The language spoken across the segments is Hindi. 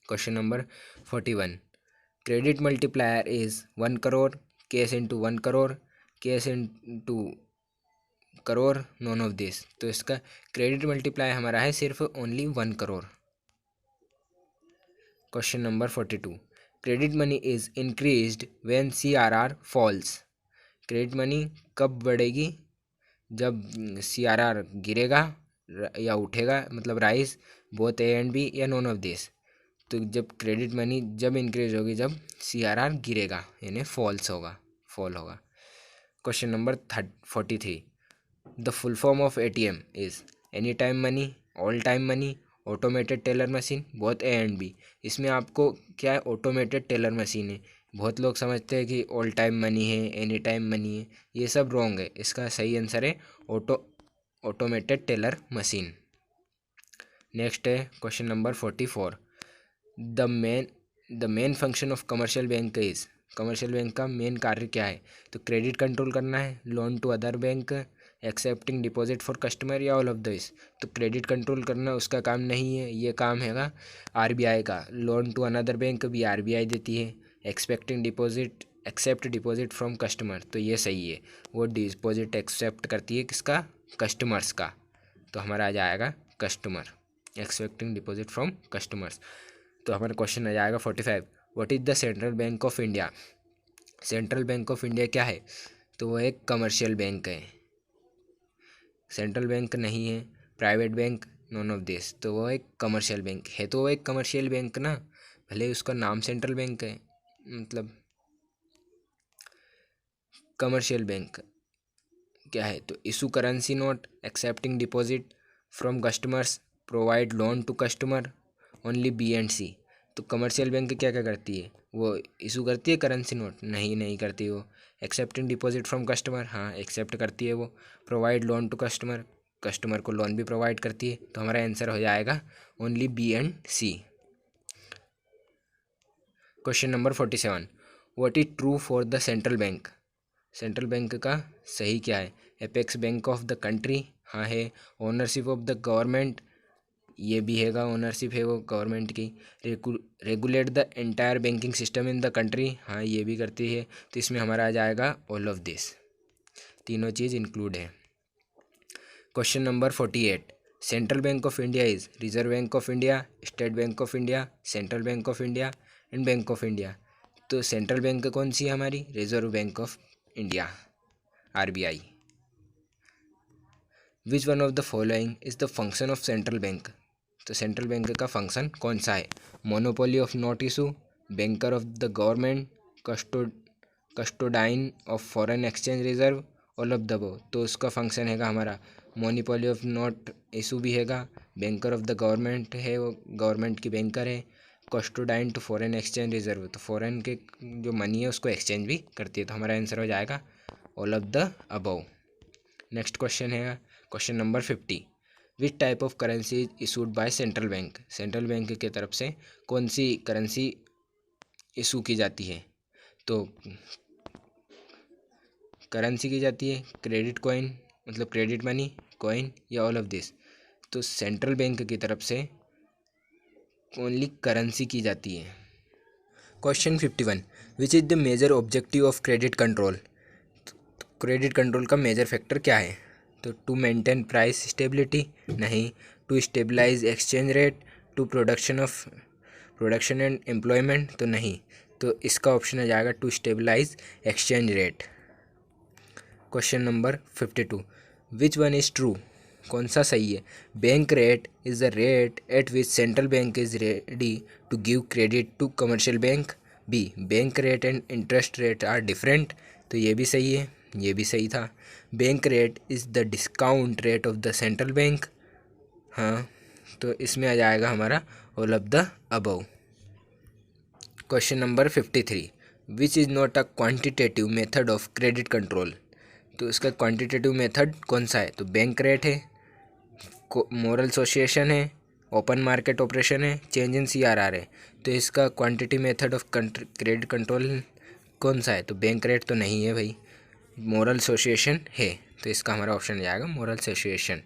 Question number 41, credit multiplier is 1 crore, case into 1 crore, case into crore, none of this. तो इसका क्रेडिट मल्टीप्लाई हमारा है सिर्फ only 1 crore. Question number 42, credit money is increased when CRR falls. Credit money कब बढ़ेगी? जब CRR गिरेगा या उठेगा, मतलब rise both A and B, या नॉन ऑफ दिस। तो जब क्रेडिट मनी जब इंक्रीज होगी जब CRR गिरेगा, यानी फॉल्स होगा, फॉल होगा। Question number 43, the full form of ATM is any time money, all time money, automated teller machine, both A and B. इसमें आपको क्या है, ऑटोमेटेड टेलर मशीन है। बहुत लोग समझते हैं कि ऑल टाइम मनी है, एनी टाइम मनी है, ये सब रॉन्ग है। इसका सही आंसर है ऑटोमेटेड टेलर मशीन। नेक्स्ट है question number 44, the main function of commercial bank is. Commercial bank का मेन कार्य क्या है? तो क्रेडिट कंट्रोल करना है, loan to other bank, excepting deposit for customer, या ऑल ऑफ दिस। तो क्रेडिट कंट्रोल करना उसका काम नहीं है, ये काम हैगा RBI का। लोन टू अनदर बैंक भी RBI देती है। एक्सेप्ट डिपॉजिट फ्रॉम कस्टमर, तो ये सही है, वो डिपॉजिट एक्सेप्ट करती है किसका? कस्टमर्स का। तो हमारा आ जाएगा customer, accepting deposit from customers. तो हमारा क्वेश्चन आ जाएगा 45, what is the central bank of India. Central bank of India क्या है? तो वो एक कमर्शियल बैंक है, सेंट्रल बैंक नहीं है, private bank, non of this. तो वो एक कमर्शियल बैंक है, तो वो एक कमर्शियल बैंक ना, भले उसका नाम सेंट्रल बैंक है, मतलब कमर्शियल बैंक क्या है? तो issue currency note, accepting deposit from customers, provide loan to customer, only B and C. तो कमर्शियल बैंक क्या क्या करती है? वो इशू करती है करेंसी नोट? नहीं करती वो। एक्सेप्टिंग डिपॉजिट फ्रॉम कस्टमर, हाँ एक्सेप्ट करती है वो। Provide loan to customer, customer को लोन भी प्रोवाइड करती है। तो हमारा आंसर हो जाएगा only B and C. Question number 47, what is true for the central bank. Central bank का सही क्या है? Apex bank of the country, हाँ है। ओनरशिप ऑफ द गवर्नमेंट, ये भी हैगा, ओनरशिप है वो गवर्नमेंट की। Regulate the entire banking system in the country, हाँ ये भी करती है। तो इसमें हमारा आ जाएगा ऑल ऑफ दिस, तीनों चीज़ इंक्लूड है। Question number 48, central bank of India is reserve bank of India, state bank of India, central bank of India and bank of India. तो सेंट्रल बैंक कौन सी है हमारी? Reserve bank of India, RBI। Which one of the following is the function of central bank. तो सेंट्रल बैंक का फंक्शन कौन सा है? Monopoly of note issue, banker of the government, कस्टोडाइन of foreign exchange reserve, all of the above. तो उसका फंक्शन हैगा हमारा मोनोपोली ऑफ नोट इशू भी हैगा, बैंकर ऑफ द गवर्नमेंट है, वो गवर्नमेंट की बैंकर है, कस्टोडाइन टू फॉरेन एक्सचेंज रिजर्व, तो फॉरेन के जो मनी है उसको एक्सचेंज भी करती है। तो हमारा आंसर हो जाएगा all of the above. Next question है question number 50, which type of currency is issued by central bank. Central bank की तरफ से कौन सी करेंसी इशू की जाती है? तो करेंसी की जाती है क्रेडिट कॉइन, मतलब क्रेडिट मनी, कॉइन, या ऑल ऑफ दिस। तो सेंट्रल बैंक की तरफ से ओनली करेंसी की जाती है। Question 51, which is the major objective of credit control. Credit control का मेजर फैक्टर क्या है? तो टू मेंटेन प्राइस स्टेबिलिटी, नहीं। To stabilize exchange rate, to production and employment, तो नहीं। तो इसका ऑप्शन आ जाएगा to stabilize exchange rate. Question number 52, which one is true, कौन सा सही है? Bank rate is the rate at which central bank is ready to give credit to commercial bank. B, bank rate and interest rate are different, तो ये भी सही है, ये भी सही था। Bank rate is the discount rate of the central bank, हाँ। तो इसमें आ जाएगा हमारा all of the above. Question number 53, which is not a quantitative method of credit control. तो इसका क्वांटिटेटिव मेथड कौन सा है? तो बैंक रेट है, मोरल एसोसिएशन है, ओपन मार्केट ऑपरेशन है, चेंज इन CRR है। तो इसका quantity method of credit control कौन सा है? तो बैंक रेट तो नहीं है भाई, मोरल एसोसिएशन है। तो इसका हमारा ऑप्शन आ जाएगा मोरल एसोसिएशन।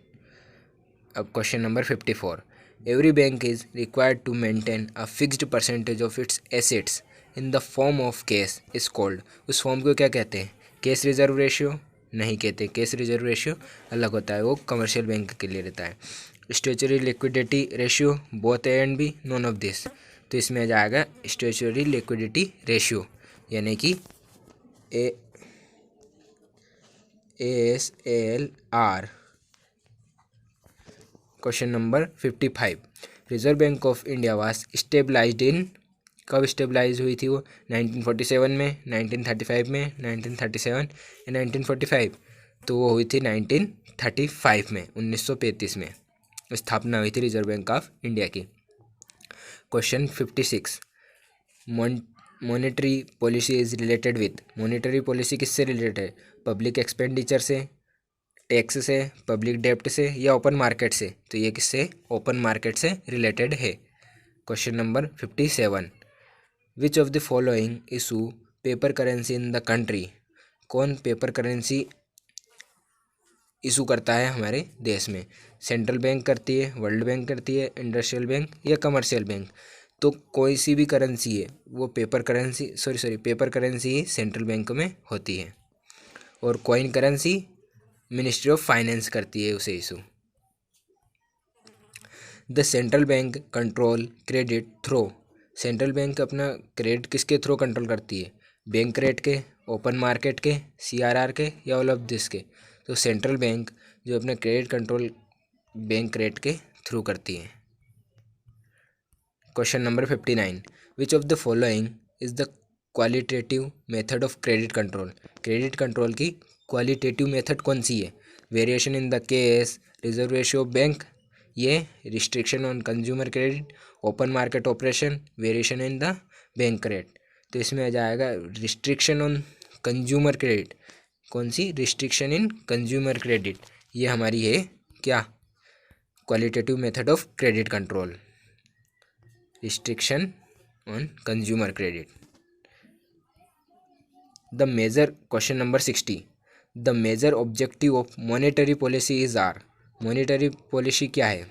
अब question number 54, every bank is required to maintain a fixed percentage of its assets in the form of cash is called. उस फॉर्म को क्या कहते हैं? कैश रिजर्व रेशियो नहीं कहते, कैश रिजर्व रेशियो अलग होता है, वो कमर्शियल बैंक के लिए रहता है। Statutory liquidity ratio both A and B, none of this. तो इसमें आ जाएगा स्टैच्यूटरी लिक्विडिटी रेशियो यानी कि ASALR। Question number 55, Reserve bank of India was stabilised in, कब स्टेबलाइज हुई थी वो? 1947 में, 1935 में, 1937 या 1945? तो वो हुई थी 1935 में, 1935 में स्थापना हुई थी रिजर्व बैंक ऑफ इंडिया की। Question 56, monetary policy is related with, monetary policy किससे रिलेटेड है? पब्लिक एक्सपेंडिचर से, टैक्स से, पब्लिक डेप्ट से या ओपन मार्केट से? तो ये किससे? ओपन मार्केट से रिलेटेड है। Question number 57, which of the following issue paper currency in the country, कौन पेपर करेंसी इशू करता है हमारे देश में? सेंट्रल बैंक करती है, वर्ल्ड बैंक करती है, इंडस्ट्रियल बैंक या कमर्शियल बैंक? तो कोई सी भी करेंसी है वो पेपर करेंसी ही सेंट्रल बैंक में होती है, और coin currency ministry of finance करती है उसे issue. The central bank control credit through, central bank अपना क्रेडिट किसके थ्रू कंट्रोल करती है? बैंक रेट के, ओपन मार्केट के, CRR के या ऑल ऑफ दिस के? तो सेंट्रल बैंक जो अपना क्रेडिट कंट्रोल बैंक रेट के थ्रू करती है। Question number 59, which of the following is the qualitative method of credit control, credit control की क्वालिटेटिव मेथड कौन सी है? Variation in the case, reserve ratio of bank, ये restriction on consumer credit, open market operation, variation in the bank rate? तो इसमें आ जाएगा रिस्ट्रिक्शन ऑन कंज्यूमर क्रेडिट। कौन सी? रिस्ट्रिक्शन इन कंज्यूमर क्रेडिट, ये हमारी है क्या? Qualitative method of credit control, restriction on consumer credit. The major, question number 60, the major objective of monetary policy is are, monetary policy क्या है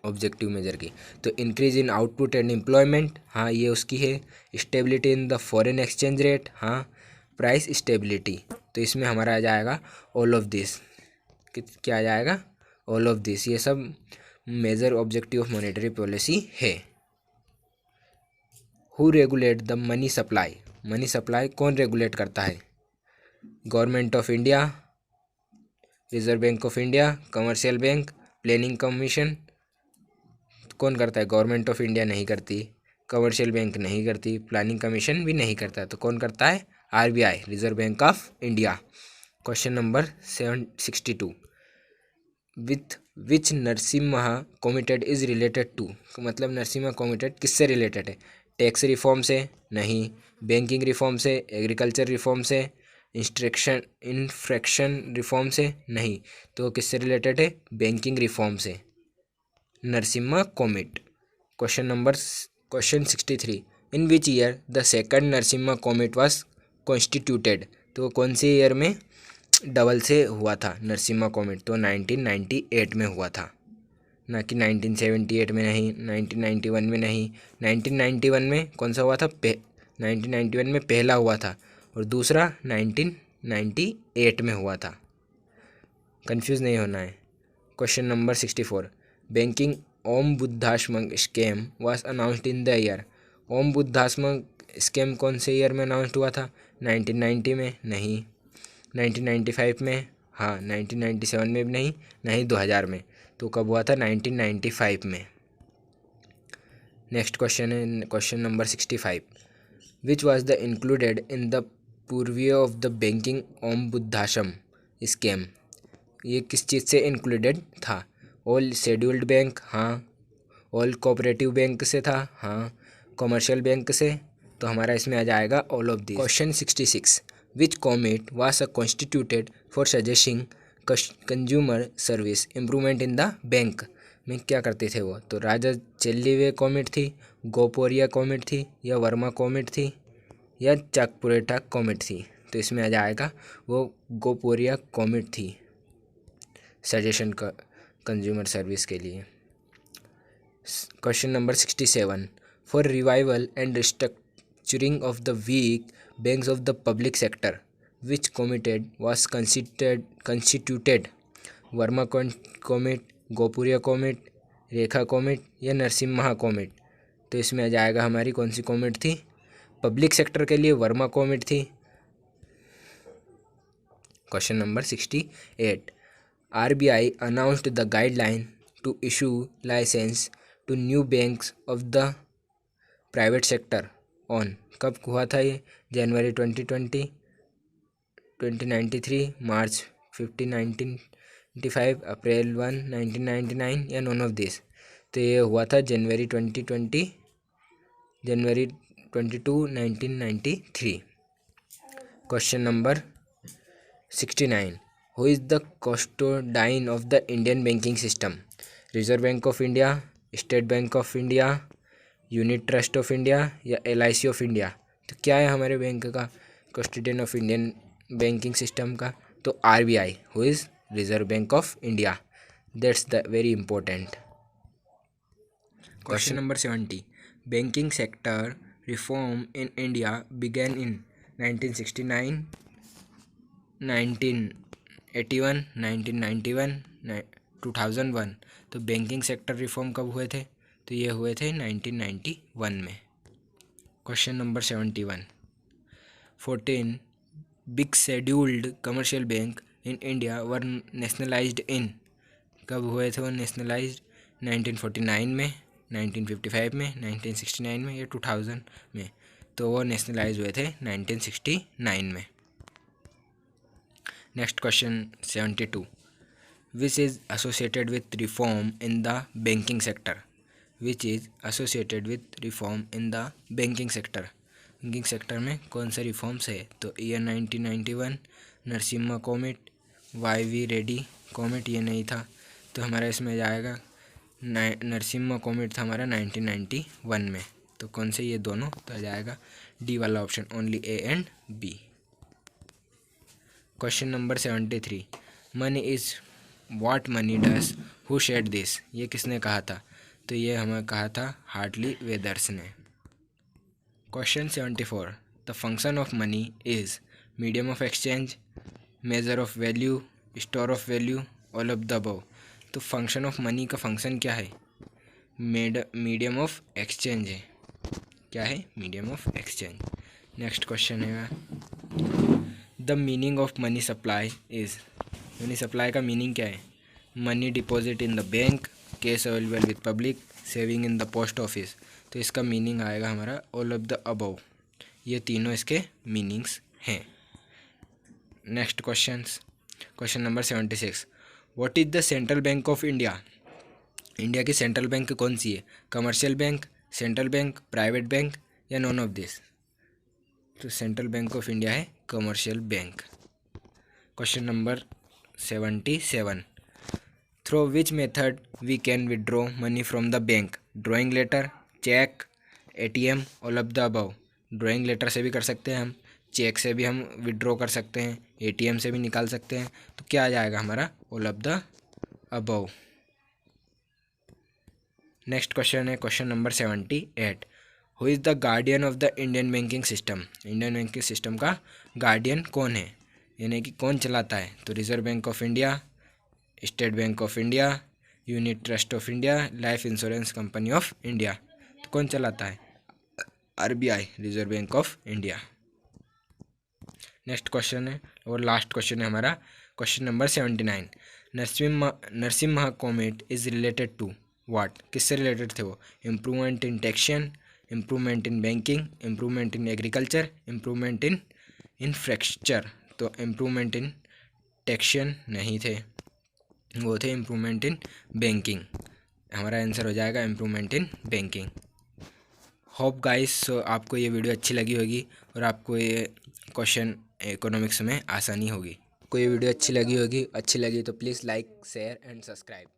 ऑब्जेक्टिव मेजर की? तो increase in output and employment, हाँ ये उसकी है। Stability in the foreign exchange rate, हाँ। प्राइस स्टेबिलिटी, तो इसमें हमारा आ जाएगा ऑल ऑफ दिस। क्या आ जाएगा? ऑल ऑफ दिस, ये सब major objective of monetary policy है। Who regulate the money supply, money supply कौन रेगुलेट करता है? Government of India, Reserve bank of India, commercial bank, Planning Commission? कौन करता है? गवर्नमेंट ऑफ इंडिया नहीं करती, कमर्शियल बैंक नहीं करती, प्लानिंग कमीशन भी नहीं करता, तो कौन करता है? RBI, reserve bank of India. Question number 62, with which Narasimha committee is related to, मतलब नरसिम्हा कमिटेड किससे रिलेटेड है? टैक्स रिफॉर्म से नहीं, बैंकिंग रिफॉर्म से, एग्रीकल्चर रिफॉर्म से, इन्फ्रैक्शन रिफॉर्म से नहीं, तो किससे रिलेटेड है? बैंकिंग रिफॉर्म से, Narasimha committee. Question 63, in which year the second Narasimha committee was constituted, तो कौन से ईयर में डबल से हुआ था नरसिम्हा कमिट? तो 1998 में हुआ था, ना कि 1978 में नहीं, 1991 में नहीं। 1991 में कौन सा हुआ था? 1991 में पहला हुआ था, और दूसरा 1998 में हुआ था, कंफ्यूज नहीं होना है। Question number 64, banking ombudsman scam was announced in the year, ombudsman scam कौन से ईयर में अनाउंस्ड हुआ था? 1990 में नहीं, 1995 में, हाँ 1997 में भी नहीं, नहीं 2000 में, तो कब हुआ था? 1995 में। नेक्स्ट क्वेश्चन है question number 65, which was the included in the purview of the banking ombudsman scam, ये किस चीज़ से इंक्लूडेड था? ऑल शेड्यूल्ड बैंक, हाँ। ऑल कोऑपरेटिव बैंक से था, हाँ। कमर्शियल बैंक से, तो हमारा इसमें आ जाएगा all of this. Question 66, which commit was constituted for suggesting consumer service improvement in the bank, में क्या करते थे वो? तो राजा चेल्लीवे कॉमिट थी, गोपोरिया कॉमिट थी, या वर्मा कॉमिट थी, या चाकपुरेटा कॉमिट थी? तो इसमें आ जाएगा वो गोपोरिया कॉमिट थी, सजेशन का कंज्यूमर सर्विस के लिए। Question number 67, for revival and restructuring of the weak banks of the public sector which committee was constituted? Verma commit, Goiporia commit, Rekha commit या नरसिम्हा कॉमिट? तो इसमें आ जाएगा हमारी कौन सी कॉमिट थी? पब्लिक सेक्टर के लिए वर्मा कॉमिट थी। Question number 68, RBI announced the guideline to issue license to new banks of the private sector on, कब हुआ था ये? जनवरी 2020, 2093, मार्च 15, 1995, अप्रैल 1, 1999 या नॉन ऑफ दिस? तो ये हुआ था जनवरी 22, 1993। Question number 69, who is the custodian of the Indian banking system? Reserve bank of India, state bank of India, unit trust of India या LIC ऑफ इंडिया? तो क्या है हमारे बैंक का custodian of Indian banking system का? तो RBI, who is Reserve bank of India. That's the very important. Question number 70, banking sector reform in India began in 1969, 1981, 1991, 2001। तो बैंकिंग सेक्टर रिफॉर्म कब हुए थे? तो ये हुए थे 1991 में। Question number 71, 14 big scheduled commercial bank in India were nationalised in, कब हुए थे वो नेशनलाइज्ड? 1949 में, 1955 में, 1969 में या 2000 में? तो वो नेशनलाइज हुए थे 1969 में। Next question 72, which is associated with reform in the banking sector? Which is associated with reform in the banking sector? Banking sector में कौन सा रिफॉर्म्स है? तो year 1991, Narasimha commit, YV Reddy commit, ये नहीं था। तो हमारा इसमें जाएगा नरसिम्हा कॉमिट था हमारा 1991 में। तो कौन से ये दोनों? तो आ जाएगा डी वाला option, only A and B। Question number 73, money is what money does, who said this? ये किसने कहा था? तो ये हमें कहा था हार्टली वेदर्स ने। Question 74, the function of money is medium of exchange, measure of value, store of value, all of the above? तो फंक्शन ऑफ मनी का फंक्शन क्या है? मीडियम ऑफ एक्सचेंज है। क्या है? Medium of exchange. Next question है, the meaning of money supply is, money supply का मीनिंग क्या है? Money deposit in the bank, cash available with public, saving in the post office? तो इसका मीनिंग आएगा हमारा ऑल ऑफ द अबव। ये तीनों इसके मीनिंग्स हैं। Next question number 76, what is the central bank of India? India की सेंट्रल बैंक कौन सी है? Commercial bank, central bank, private bank या नॉन ऑफ दिस? तो सेंट्रल बैंक ऑफ इंडिया है commercial bank. Question number 77, through which method we can withdraw money from the bank? Drawing letter, cheque, ATM, all of the above? Drawing letter से भी कर सकते हैं हम, चेक से भी हम विड्रॉ कर सकते हैं, ATM से भी निकाल सकते हैं। तो क्या आ जाएगा हमारा? All of the above. Next question है question number 78, who is the guardian of the Indian banking system? Indian banking system का गार्डियन कौन है, यानी कि कौन चलाता है? तो reserve bank of India, state bank of India, unit trust of India, life insurance company of India? तो कौन चलाता है? RBI, reserve bank of India. Next question है और लास्ट क्वेश्चन है हमारा question number 79, Narasimha committee is related to what? किससे रिलेटेड थे वो? Improvement in taxation, improvement in banking, improvement in agriculture, improvement in infrastructure? तो इम्प्रूवमेंट इन टैक्सेशन नहीं थे, वो थे इम्प्रूवमेंट इन बैंकिंग। हमारा आंसर हो जाएगा improvement in banking. Hope guys आपको ये वीडियो अच्छी लगी होगी और आपको ये क्वेश्चन इकोनॉमिक्स में आसानी होगी। आपको ये वीडियो अच्छी लगी तो please like, share and subscribe.